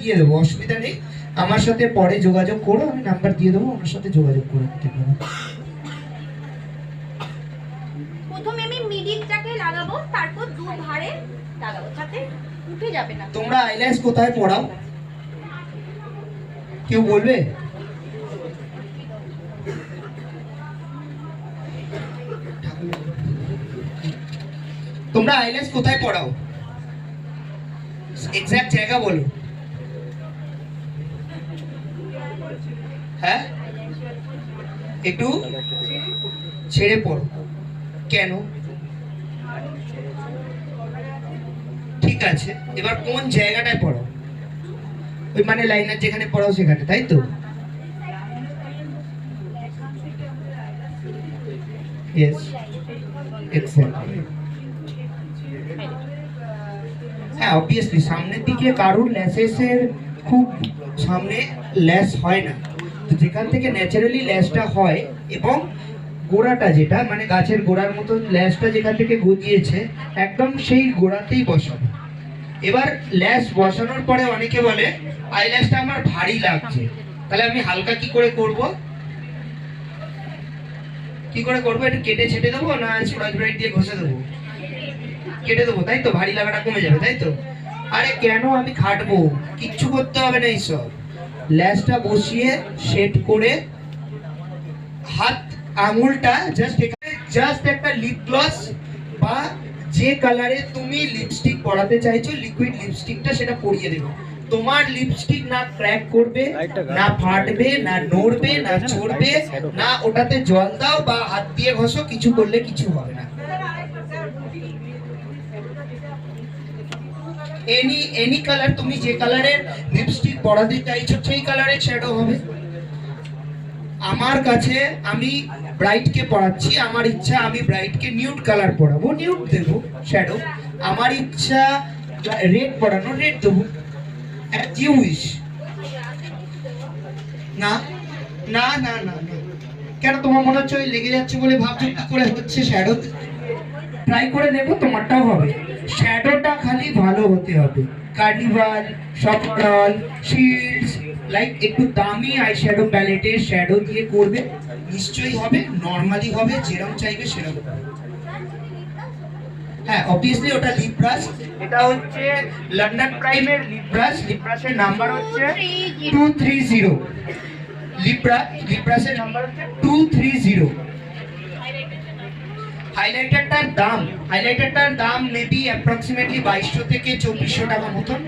দিয়ে দেবো, অসুবিধা নেই। আমার সাথে পরে যোগাযোগ করো, আমি নাম্বার দিয়ে দেবো, আমার সাথে যোগাযোগ করে নিতে পারো। প্রথমে আমি মিডিলটাকে লাগাবো, তারপর দু ধারে লাগাবো যাতে উঠে যাবে না। তোমরা আইল্যান্স কোথায় পড়াও কেউ বলবে? তোমরা আইল্যান্স কোথায় পড়াও? এক্সাক্ট জায়গা বলো। হ্যাঁ, একটু ছেড়ে পড়ো। কেন? ঠিক আছে, এবার কোন জায়গাটায় পড়ো? ওই মানে লাইনার যেখানে পড়াও সেখানে, তাই তো? Yes, exactly. হ্যাঁ, অবভিয়াসলি সামনের দিকে কারুর ল্যাসেসের খুব সামনে ল্যাস হয় না, তো যেখান থেকে ন্যাচারালি ল্যাসটা হয় এবং গোড়াটা যেটা মানে গাছের গোড়ার মতো ল্যাসটা যেখান থেকে গজিয়েছে একদম সেই গোড়াতেই বসাবো। এবার ল্যাস বসানোর পরে অনেকে বলে আইল্যাসটা আমার ভারী লাগছে, তাহলে আমি হালকা কি করে করব? কি করে করবো? একটু কেটে ছেটে দেবো না স্ক্রচ ব্রাইট দিয়ে ঘষে দেবো? কেটে দেবো, তাই তো? ভারী লাগাটা কমে যাবে, তাই তো? আরে কেন আমি খাটবো? কিচ্ছু করতে হবে না এইসব। ল্যাসটা বসিয়ে সেট করে হাত আঙুলটা জাস্ট এখানে জাস্ট একটা লিপ গ্লস বা যে কালারে তুমি লিপস্টিক পরাতে চাইছো লিকুইড লিপস্টিকটা সেটা পরিয়ে দেবো। তোমার লিপস্টিক না ক্র্যাক করবে, না ফাটবে, না নড়বে, না চড়বে, না ওটাতে জল দাও বা হাত দিয়ে ঘষো, কিছু করলে কিছু হবে না। এনি কালার, তুমি যে কালারের লিপস্টিক পরাতে চাইছো সেই কালারের শ্যাডো হবে। আমার কাছে আমি ব্রাইটকে পড়াচ্ছি, আমার ইচ্ছা আমি ব্রাইটকে নিউড কালার পড়াবো, নিউড দেবো শ্যাডো। আমার ইচ্ছা রেড পড়ানো, রেড দেবো, অ্যাজ ইউ উইশ। না না না না না, কেন তোমার মনে হচ্ছে ওই লেগে যাচ্ছে বলে ভাবছো কি করে হচ্ছে? শ্যাডো ট্রাই করে দেখো, তোমারটাও হবে। শ্যাডোটা খালি ভালো হতে হবে। কার্নিভাল, সফটরল, শিল্ডস, লাইক একটু দামি আই শ্যাডো প্যালেটের শ্যাডো দিয়ে করবে, নিশ্চয়ই হবে, নরমালি হবে, যেরকম চাইবে সেরকম। হ্যাঁ, অবভিয়াসলি ওটা লিপ ব্রাশ, এটা হচ্ছে লন্ডন প্রাইমের লিপ ব্রাশ, লিপ ব্রাশের নাম্বার হচ্ছে 230। লিপ ব্রাশের নাম্বার হচ্ছে 230। হাইলাইটারটার দাম মেবি অ্যাপ্রক্সিমেটলি 2200 থেকে 2400 টাকা মতন।